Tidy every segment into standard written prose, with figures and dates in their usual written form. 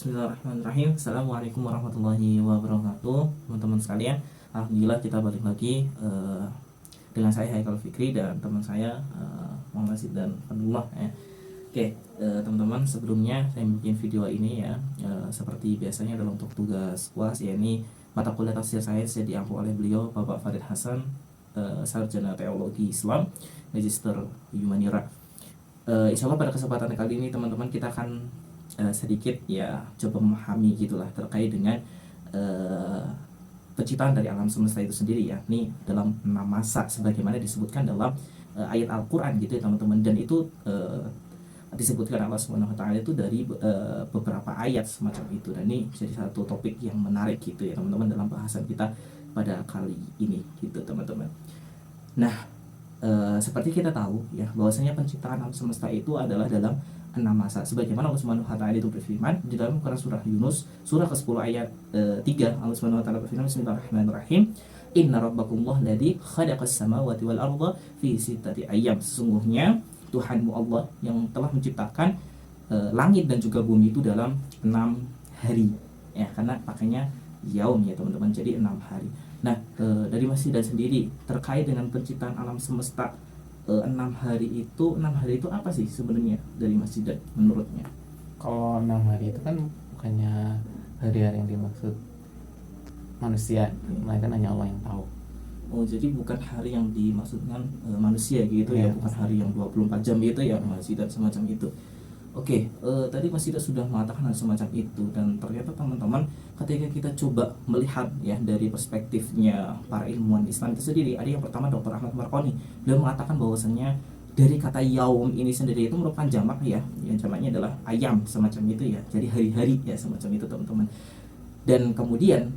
Bismillahirrahmanirrahim. Assalamualaikum warahmatullahi wabarakatuh, teman-teman sekalian. Alhamdulillah kita balik lagi dengan saya Haikal Fikri dan teman saya Muhammad Zidan Fadullah ya. Oke, teman-teman, sebelumnya saya bikin video ini ya, seperti biasanya adalah untuk tugas UAS, yakni mata kuliah tafsir sains yang diampu oleh beliau Bapak Farid Hasan, sarjana teologi Islam, magister Humanira. Insya Allah pada kesempatan kali ini teman-teman kita akan sedikit ya coba memahami gitulah terkait dengan penciptaan dari alam semesta itu sendiri, ya ini dalam 6 masa sebagaimana disebutkan dalam ayat Al-Quran gitu ya teman-teman, dan itu disebutkan Allah Subhanahu Wa Taala itu dari beberapa ayat semacam itu, dan ini jadi satu topik yang menarik gitu ya teman-teman dalam bahasan kita pada kali ini gitu teman-teman. Nah, seperti kita tahu ya bahwasanya penciptaan alam semesta itu adalah dalam 6 masa sebagaimana Allah Subhanahu wa taala itu berfirman di dalam Quran surah Yunus surah ke-10 ayat 3. Allah Subhanahu wa taala berfirman, Bismillahirrahmanirrahim, Inna rabbakumullah ladzi khalaqas samawati wal arda fi sittati ayyam. Sesungguhnya Tuhanmu Allah yang telah menciptakan langit dan juga bumi itu dalam 6 hari. Ya, karena pakainya yaum ya teman-teman, jadi 6 hari. Nah, dari Mas Zidan sendiri terkait dengan penciptaan alam semesta 6 hari itu apa sih sebenarnya dari Mas Zidan menurutnya? Kalau 6 hari itu kan bukannya hari-hari yang dimaksud manusia, melainkan hanya Allah yang tahu. Oh, jadi bukan hari yang dimaksudkan manusia gitu ya, bukan hari yang 24 jam gitu ya Mas Zidan, semacam itu. Oke, tadi Mas Zidan sudah mengatakan hal semacam itu, dan ternyata teman-teman ketika kita coba melihat ya dari perspektifnya para ilmuwan Islam itu sendiri, ada yang pertama Dr. Ahmad Markoni, beliau mengatakan bahwasanya dari kata yaum ini sendiri itu merupakan jamak ya, yang jamaknya adalah ayam semacam itu ya, jadi hari-hari ya semacam itu teman-teman. Dan kemudian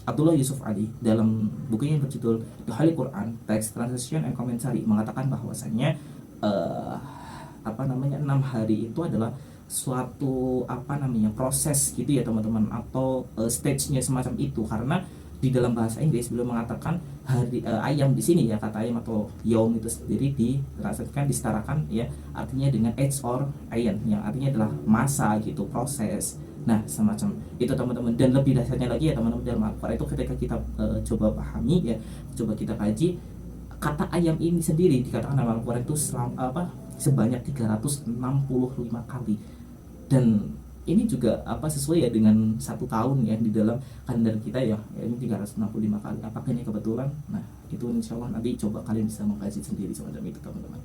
Abdullah Yusuf Ali dalam bukunya yang berjudul The Holy Quran Text Translation and Commentary mengatakan bahwasanya 6 hari itu adalah suatu proses gitu ya teman-teman, atau stage-nya semacam itu, karena di dalam bahasa Inggris beliau mengatakan hari ayam di sini ya, kata ayam atau yaum itu sendiri disetarakan ya artinya dengan age or ayan, yang artinya adalah masa gitu, proses. Nah, semacam itu teman-teman, dan lebih dasarnya lagi ya teman-teman dalam Al-Quran itu ketika kita coba pahami ya, coba kita kaji, kata ayam ini sendiri dikatakan dalam Al-Quran itu sebanyak 365 kali, dan ini juga sesuai ya dengan 1 tahun ya di dalam kalender kita ya, ini 365 kali. Apakah ini kebetulan? Nah, itu insya Allah nanti coba kalian bisa mengkaji sendiri semacam itu teman-teman,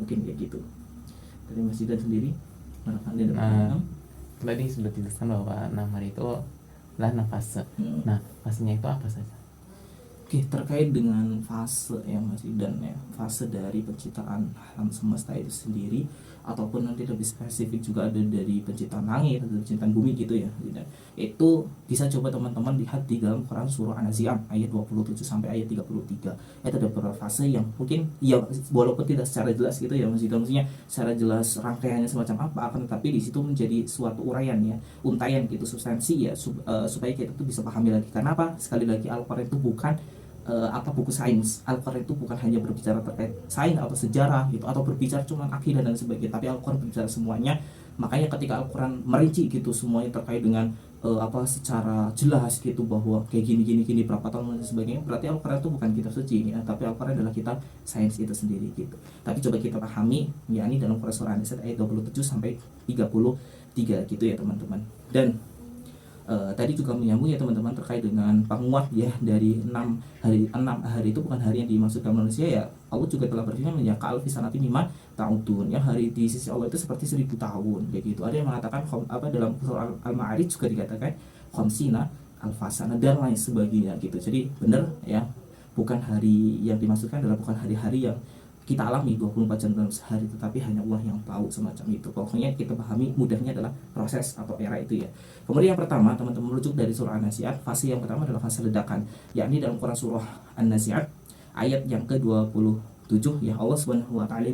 mungkin kayak gitu. Dari Mas Zidan sendiri, Tadi sudah dijelaskan bahwa 6 hari itu adalah 6 fase. Nah, fasenya itu apa saja? Oke, terkait dengan fase ya Mas Zidan ya, fase dari penciptaan alam semesta itu sendiri, ataupun nanti lebih spesifik juga ada dari penciptaan langit atau penciptaan bumi gitu ya, itu bisa coba teman-teman lihat di dalam Quran surah An-Nazi'at ayat 27 sampai ayat 33. Itu ada beberapa fase yang mungkin ya walaupun tidak secara jelas gitu ya Mas Zidan, maksudnya secara jelas rangkaiannya semacam apa, akan tetapi di situ menjadi suatu uraian ya, untaian gitu, substansi ya, supaya kita tuh bisa pahami lagi. Karena apa? Sekali lagi Al-Quran itu bukan buku sains. Al-Quran itu bukan hanya berbicara terkait sains atau sejarah gitu, atau berbicara cuma akidah dan sebagainya, tapi Al-Quran berbicara semuanya. Makanya ketika Al-Quran merinci gitu semuanya terkait dengan secara jelas gitu, bahwa kayak gini berapa tahun dan sebagainya, berarti Al-Quran itu bukan kitab suci ya, tapi Al-Quran adalah kitab sains itu sendiri gitu. Tapi coba kita pahami yakni dalam Quran surah An-Nisa ayat 27 sampai 33 gitu ya teman-teman. Dan tadi juga menyambung ya teman-teman terkait dengan penguat ya dari 6 hari itu bukan hari yang dimaksudkan manusia ya. Allah juga telah berfirman ya ka'alfi sanatin mimma ta'udun, ya hari di sisi Allah itu seperti 1000 tahun kayak gitu. Ada yang mengatakan dalam surah Al-Ma'arij juga dikatakan khamsina alfasana dan lain sebagainya gitu. Jadi benar ya, bukan hari yang dimaksudkan adalah bukan hari-hari yang kita alami 24 jam dalam sehari, tetapi hanya Allah yang tahu semacam itu. Pokoknya kita pahami mudahnya adalah proses atau era itu ya. Kemudian yang pertama teman-teman merujuk dari surah An-Nazi'at, fase yang pertama adalah fase ledakan, yakni dalam Quran surah An-Nazi'at ayat yang ke-23 7 ya, Allah Subhanahu wa taala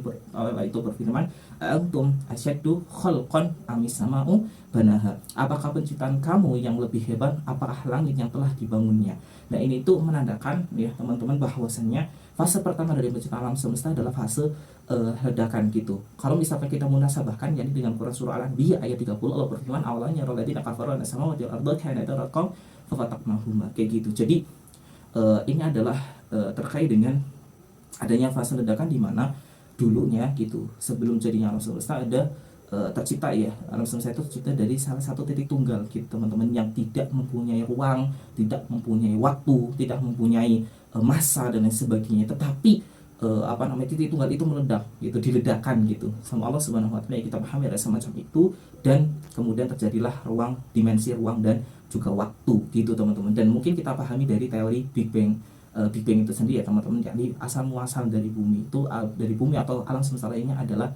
itu berfirman, antum asyaddu khalqan amis sama'u banaha. Apakah penciptaan kamu yang lebih hebat, apakah langit yang telah dibangunnya? Nah, ini tuh menandakan ya teman-teman bahwasanya fase pertama dari penciptaan alam semesta adalah fase ledakan gitu. Kalau misalkan kita munasabahkan yakni dengan Quran surah Al-Anbiya ayat 30, Allah berfirman, awalnya alladzina kafaru anna samawati wal arda kanata ratqan fafataqnahuma, kayak gitu. Jadi ini adalah terkait dengan adanya fase ledakan di mana dulunya gitu, sebelum jadinya alam semesta ada tercipta ya, alam semesta itu tercipta dari salah satu titik tunggal gitu teman-teman, yang tidak mempunyai ruang, tidak mempunyai waktu, tidak mempunyai masa dan lain sebagainya, tetapi titik tunggal itu meledak gitu, diledakkan gitu sama Allah Subhanahu wa taala. Kita pahami ada semacam itu, dan kemudian terjadilah ruang, dimensi ruang dan juga waktu gitu teman-teman. Dan mungkin kita pahami dari teori Big Bang. Big Bang itu sendiri ya teman-teman, yakni asal muasal dari bumi itu, dari bumi atau alam semesta lainnya adalah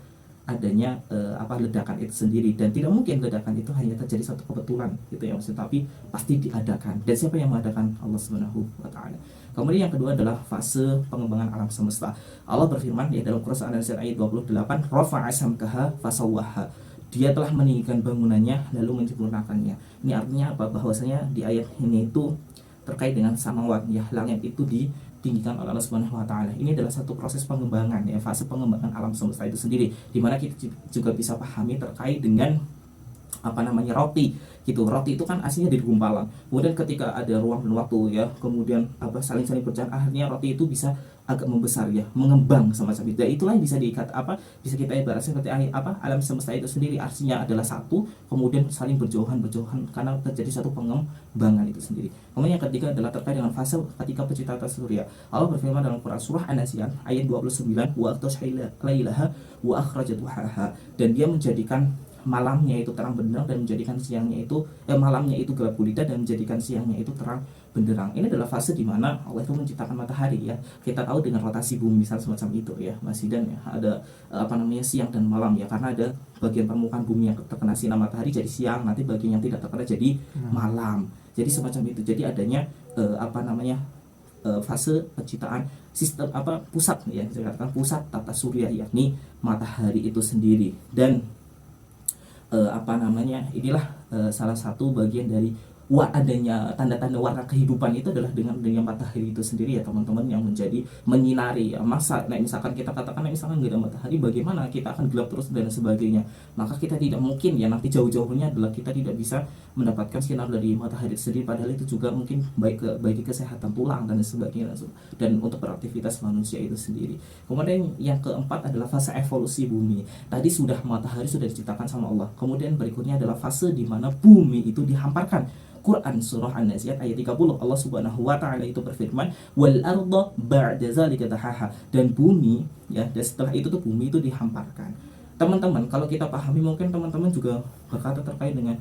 adanya ledakan itu sendiri. Dan tidak mungkin ledakan itu hanya terjadi satu kebetulan gitu ya maksudnya, tapi pasti diadakan. Dan siapa yang mengadakan? Allah Subhanahu wa taala. Kemudian yang kedua adalah fase pengembangan alam semesta. Allah berfirman ya dalam Quran An-Nasr ayat 28, rafa'a samkaha fasawwaha. Dia telah meninggikan bangunannya lalu menyempurnakannya. Ini artinya apa? Bahwasanya di ayat ini itu terkait dengan samawat ya, langit itu ditinggikan oleh Allah Subhanahu wa taala. Ini adalah satu proses pengembangan ya, fase pengembangan alam semesta itu sendiri, di mana kita juga bisa pahami terkait dengan roti gitu. Roti itu kan aslinya dari gumpalan, kemudian ketika ada ruang dan waktu ya, kemudian saling berjalan, akhirnya roti itu bisa agak membesar ya, mengembang semacam itu. Dan itulah yang bisa bisa kita ibaratkan seperti alam semesta itu sendiri, artinya adalah satu, kemudian saling berjauhan karena terjadi satu pengembangan itu sendiri. Kemudian yang ketiga adalah terkait dengan fase ketika penciptaan atas surya. Allah berfirman dalam Quran surah An-Nazi'at ayat 29, wa lailaha wa akhrajat duhaha. Dan dia menjadikan malamnya itu terang benderang dan menjadikan siangnya itu malamnya itu gelap gulita dan menjadikan siangnya itu terang benderang. Ini adalah fase di mana Allah itu menciptakan matahari ya. Kita tahu dengan rotasi bumi misal semacam itu ya Mas Idan ya, ada siang dan malam ya, karena ada bagian permukaan bumi yang terkena sinar matahari jadi siang, nanti bagian yang tidak terkena jadi malam. Jadi semacam itu. Jadi adanya fase penciptaan sistem pusat ya, saya katakan pusat tata surya yakni matahari itu sendiri. Dan inilah salah satu bagian dari adanya tanda-tanda warna kehidupan itu adalah dengan matahari itu sendiri ya teman-teman, yang menjadi menyinari ya. Misalkan kita katakan misalkan nggak ada matahari, bagaimana kita akan gelap terus dan sebagainya. Maka kita tidak mungkin ya, nanti jauh-jauhnya adalah kita tidak bisa mendapatkan sinar dari matahari itu sendiri, padahal itu juga mungkin bagi kesehatan tulang dan sebagainya, dan untuk beraktivitas manusia itu sendiri. Kemudian yang keempat adalah fase evolusi bumi. Tadi matahari sudah diciptakan sama Allah, kemudian berikutnya adalah fase di mana bumi itu dihamparkan. Quran surah An-Nazi'at ayat 30, Allah Subhanahu wa taala itu berfirman, wal arda ba'da zalika dahaha. Dan bumi ya, dan setelah itu tuh bumi itu dihamparkan. Teman-teman, kalau kita pahami, mungkin teman-teman juga berkata terkait dengan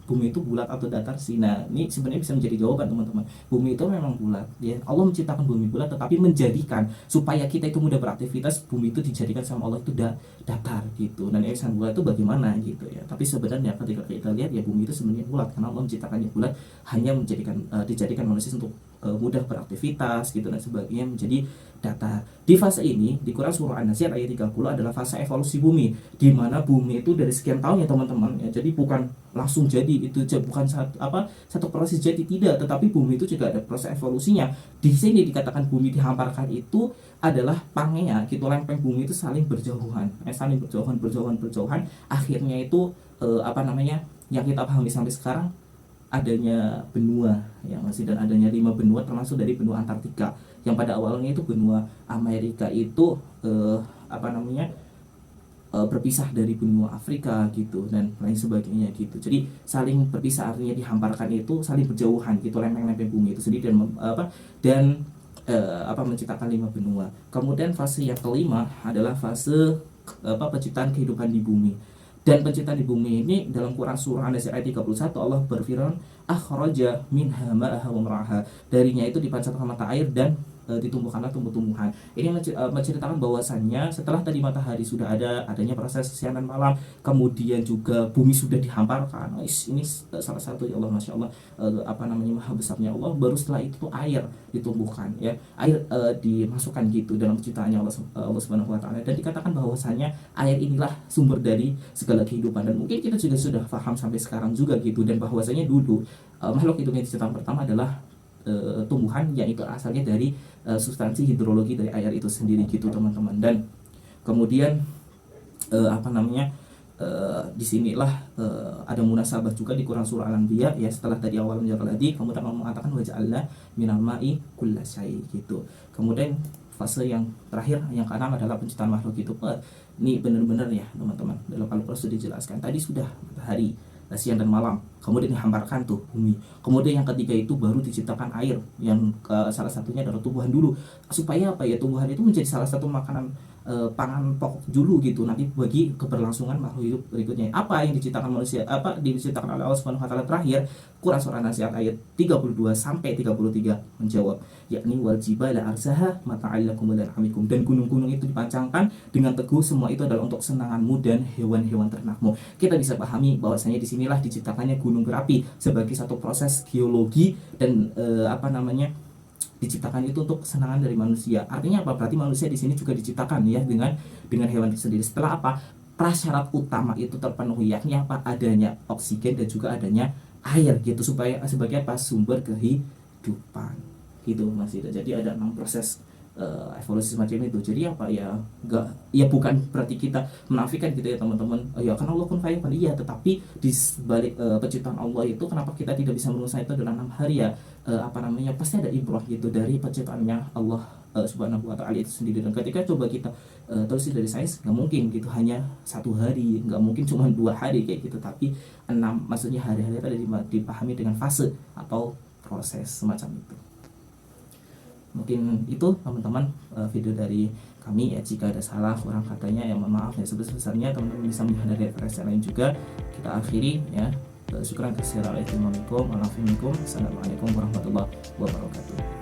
bumi itu bulat atau datar sih. Nah, ini sebenarnya bisa menjadi jawaban teman-teman. Bumi itu memang bulat ya. Allah menciptakan bumi bulat, tetapi menjadikan supaya kita itu mudah beraktivitas, bumi itu dijadikan sama Allah itu datar gitu. Dan yang bulat itu bagaimana gitu ya. Tapi sebenarnya ketika kita lihat ya, bumi itu sebenarnya bulat karena Allah menciptakannya bulat, hanya dijadikan manusia untuk mudah beraktivitas gitu dan sebagainya, menjadi datar. Di fase ini di Quran surah An-Nazi'at ayat 30 adalah fase evolusi bumi, di mana bumi itu dari sekian tahun ya teman-teman ya. Jadi bukan langsung jadi, itu bukan satu proses jadi, tidak, tetapi bumi itu juga ada proses evolusinya. Di sini dikatakan bumi dihamparkan itu adalah pangea gitu, lempeng bumi itu saling berjauhan, akhirnya itu yang kita pahami sampai sekarang adanya benua ya masih, dan adanya 5 benua termasuk dari benua Antartika, yang pada awalnya itu benua Amerika itu berpisah dari benua Afrika gitu dan lain sebagainya gitu. Jadi saling berpisah, artinya dihamparkan itu saling berjauhan gitu, lempeng-lempeng bumi itu sendiri, dan menciptakan 5 benua. Kemudian fase yang kelima adalah fase penciptaan kehidupan di bumi. Dan penciptaan di bumi ini dalam Quran surah An-Nazi'at ayat 31 Allah berfirman, akhraja minha ma'aha wa mar'aha. Darinya itu dipancarkan mata air dan ditumbuhkanlah tumbuh-tumbuhan. Ini menceritakan bahwasannya setelah tadi matahari sudah adanya proses siang dan malam, kemudian juga bumi sudah dihamparkan. Ini salah satu, ya Allah, masya Allah, maha besarnya Allah. Baru setelah itu tuh air ditumbuhkan, ya, air dimasukkan gitu dalam ciptaannya Allah Subhanahu Wa Taala, dan dikatakan bahwasannya air inilah sumber dari segala kehidupan. Dan mungkin kita juga sudah paham sampai sekarang juga gitu, dan bahwasanya dulu makhluk hidup yang diciptakan pertama adalah tumbuhan, yaitu asalnya dari substansi hidrologi dari air itu sendiri gitu teman-teman. Dan kemudian disinilah ada munasabah juga di Quran surah Al-Anbiya, ya, setelah tadi awal menjaladi kemudian Allah mengatakan waja'alna minal ma'i kulla syai gitu. Kemudian fase yang terakhir, yang keenam, adalah penciptaan makhluk hidup. Ini benar-benar ya teman-teman, dalam Al-Quran sudah dijelaskan. Tadi sudah matahari, siang dan malam, kemudian dihamparkan tuh bumi. Kemudian yang ketiga itu baru diciptakan air, yang salah satunya adalah tumbuhan dulu, supaya apa ya, tumbuhan itu menjadi salah satu makanan pangan pokok dulu gitu nanti bagi keberlangsungan makhluk hidup berikutnya. Apa yang diciptakan manusia, diciptakan oleh Allah Subhanahu Wa Taala terakhir, Quran surah An-Nazi'at ayat 32 sampai 33 menjawab, yakni wal jibala arsaha mata'al lakum wa li'an'amikum, dan gunung-gunung itu dipancangkan dengan teguh, semua itu adalah untuk kesenanganmu dan hewan-hewan ternakmu. Kita bisa pahami bahwasanya disinilah diciptakannya gunung berapi sebagai satu proses geologi, dan diciptakan itu untuk kesenangan dari manusia. Artinya apa? Berarti manusia di sini juga diciptakan ya dengan hewan itu sendiri. Setelah apa? Prasyarat utama itu terpenuhi, yakni apa? Adanya oksigen dan juga adanya air gitu, supaya sebagai apa? Sumber kehidupan. Gitu Mas Ida. Jadi ada 6 proses evolusi semacam itu. Jadi apa ya, bukan berarti kita menafikan gitu ya teman-teman, ya kan Allah kun fayakun, iya, tetapi di balik penciptaan Allah itu kenapa kita tidak bisa merusak itu dalam 6 hari ya, pasti ada ibrah gitu dari penciptaannya Allah Subhanahu Wa Taala itu sendiri. Dan ketika coba kita telusuri dari sains, nggak mungkin gitu hanya 1 hari, nggak mungkin cuma 2 hari kayak gitu, tapi 6, maksudnya hari-hari itu ada dipahami dengan fase atau proses semacam itu. Mungkin itu teman-teman video dari kami ya. Jika ada salah kurang katanya ya mohon maaf ya sebesar-besarnya. Teman-teman bisa melihat dari referensi lain juga. Kita akhiri ya. Syukran katsiran. Assalamualaikum warahmatullahi wabarakatuh.